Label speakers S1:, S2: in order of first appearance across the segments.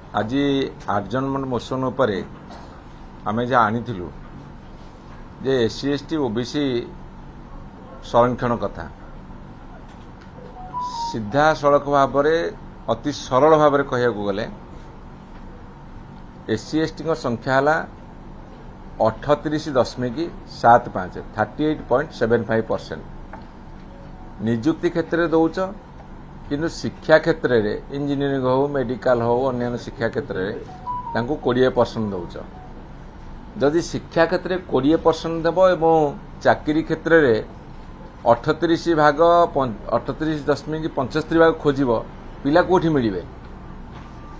S1: आज 8 जन मोशन उपर आम जहाँ आनी जे एससी एसटी ओबीसी संरक्षण कथा सीधा सड़क भाव अति सरल भाव कह गले एससी एसटी संख्या है 38.75 38.75%। निजुक्ति क्षेत्र में दौच किंतु शिक्षा क्षेत्र में इंजीनियरिंग हो मेडिकल हो अन्य शिक्षा क्षेत्र में 20% दौच। जदि शिक्षा क्षेत्र में 20% देव एवं चाकरी क्षेत्र में 38 भाग 38.75 भाग खोज पिला कौटी मिले।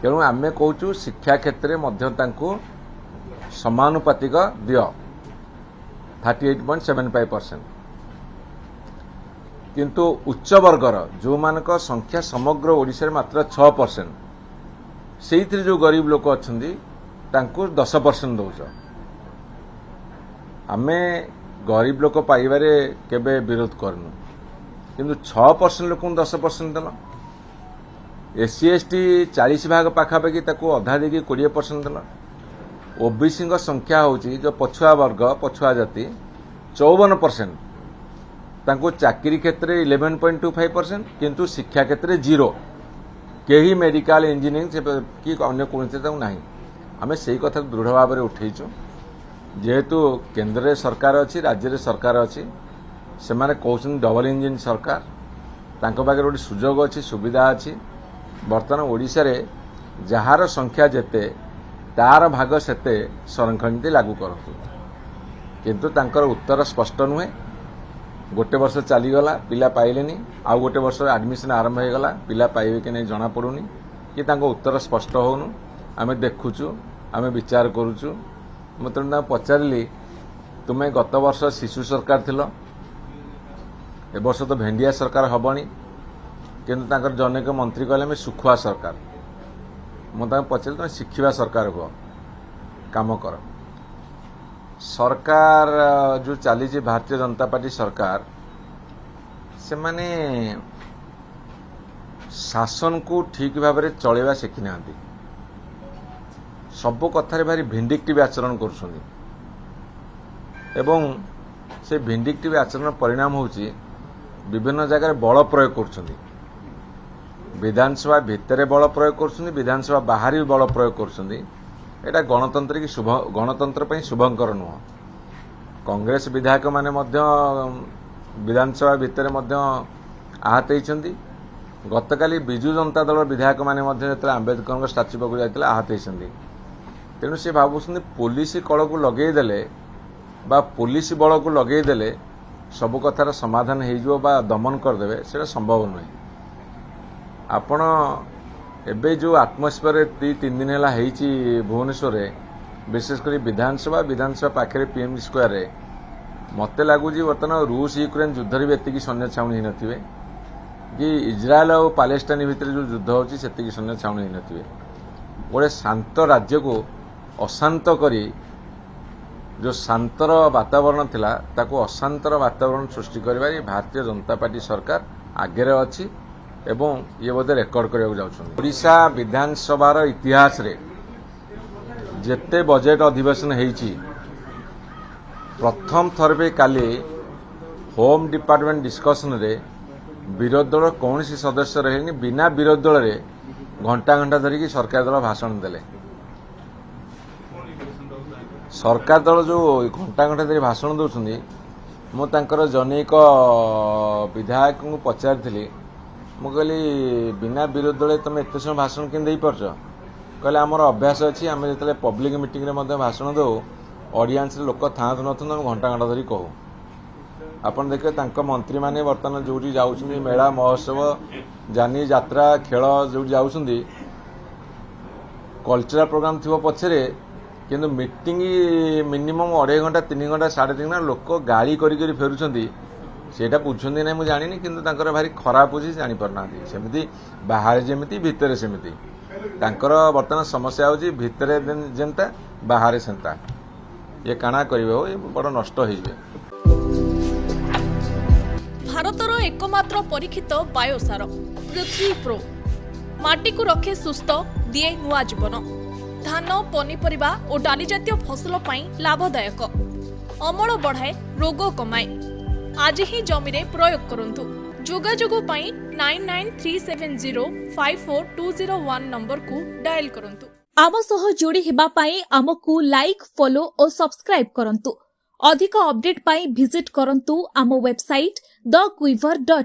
S1: तेणु आम कहूँ शिक्षा क्षेत्र में समानुपातिक दियो 38.75%। किंतु उच्च वर्गर जो मान संख्या समग्र ओडिशा मात्र 6% से जो गरीब लोक अच्छा 10% दौच। आमे गरीब लोक पाइबारे केबे विरोध करनु किंतु 6% लोक 10% देल। एससी एसटी 40 भाग पाखापाखि अधा देकी 20% देल। ओबीसी संख्या होची जो पछुआ वर्ग पछुआ जाति 54%। चाकरी क्षेत्र 11.25% किंतु शिक्षा क्षेत्र 0 केही मेडिकल इंजीनियरिंग कि अन्य कौन ना। आम से कथा दृढ़ भाव में उठेचु जेहेतु केंद्र रे सरकार अच्छी राज्य रे सरकार अच्छी से माने कहउछन डबल इंजिन सरकार तांको पाखे गोटे सुजोग अच्छी सुविधा अच्छी। बर्तमान ओडिशा रे जहार संख्या जेते तार भाग सेते संरक्षण नीति लागू करतु किंतु तांकर उत्तर स्पष्ट नुहे। गोटे वर्ष चलीगला पिला पाइलेनी आउ गोटे वर्ष एडमिशन आरंभ हो गला पिला पाइबे कि नहीं जना पड़ुनी कि तांको उत्तर स्पष्ट होनु। आमे देखुचु आमे विचार करूचु। मतलब पचारि तुम्हें गत वर्ष शिशु सरकार थिलो ए वर्ष तो भेंडिया सरकार हबनी किंतु तांकर जनेक मंत्री कहले मैं सुखुआ सरकार। मुझे पचारि तुम शिखिबा सरकार हुआ काम कर। सरकार जो चली भारतीय जनता पार्टी सरकार से माने शासन को ठीक भाव में चलेवा शिखी ना। सब कथार भारी भिंडिक्टिव आचरण करुछंदी एवं से भिंडिक्टिव आचरण परिणाम होची विभिन्न जगह बल प्रयोग करुछंदी। विधानसभा भितर बल प्रयोग करुछंदी विधानसभा बाहर भी बल प्रयोग करुछंदी। एटा गणतंत्र की गणतंत्र पई शुभंकर नुह। कांग्रेस विधायक माने मध्य विधानसभा भितर मध्य आहत होइछंदी। गतकाली बिजु जनता दल विधायक माने मध्य जेतले आंबेडकर स्टाच्यू पाखु जाइतले आहत होइछंदी। तेणु से भावुं पुलिस कल को लगेदेले बा पुलिस बल को लगेदेले सब कथार समाधान हो दमन करदे से संभव नुहे। आपण एबे जो आटमोस्फियर 2-3 दिन है भुवनेश्वर विशेषकर विधानसभा पाखे पीएम स्क्वायर रे मत लगुच बर्तमान रूस यूक्रेन युद्ध भी एति सैन्य छाउणी न कि इज्राएल और पैलेस्टाइन भितर जो युद्ध होची सेति सैन्य छाउणी न गोटे शांत राज्य को अशांत करी जो शांतर वातावरण थिला ताको अशांतर वातावरण सृष्टि करबार भारतीय जनता पार्टी सरकार आगे अच्छी एवं ये बोधे रेकर्ड करने जाउछन। ओडिशा विधानसभार इतिहास रे जेते बजेट अधिवेशन हेची प्रथम थर पे काली होम डिपार्टमेंट डिस्कशन रे विरोधी दल कौन सदस्य रहे बिना विरोधी दल रे घंटा घंटा धरिकी सरकार दल भाषण देले। सरकार दल जो घंटा घंटा धरी भाषण दौरान मुझे जनेक विधायक को पचारि मु कहली बिना विरोधी दल तुम एत समय भाषण कि पार्छ कहले आमर अभ्यास अच्छी आम जो पब्लिक मीटिंग रे भाषण दो ऑडियंस लोक था नथुन घंटा घंटा धरी कहू। आपन देखिए तांको मंत्री माने बर्तमान जो जाउछन्ती मेला महोत्सव जानी यात्रा खेल जो जाउछन्ती कल्चरल प्रोग्राम थी पछरे किंतु मीटिंग मिनिमम 2.5 घंटा 3 घंटा 3.5 घंटा लोक गाड़ी करी फेरुछन्ती सेटा बुझुंदी ना मुझे जानी किंतु तांकर भारी खराब बुझी जानी पारना सेमती बाहर जेमती भितर सेमती तांकर बर्तमान समस्या होची भितर जेनता बाहर सेंता ये काना करिवे हो बड़ नष्ट होइबे।
S2: भारतर एकमात्र परीक्षित बायोसार पृथ्वी प्रो माटी को रखे सुस्थ दिए नुआ जीवन। धान पनीपरिबा और डाली जातीय फसल पई लाभदायक, अमल बढ़ाए, रोग कमाए। आज ही जमी रे प्रयोग करंतु। जोगाजोग पई 9937054201 नंबर को डायल करंतु।
S3: आम सह जोड़ी हेबा पाई आमकु लाइक, फॉलो और सब्सक्राइब करंतु। अधिक अपडेट पाई विजिट करंतु आम वेबसाइट thequiver.in।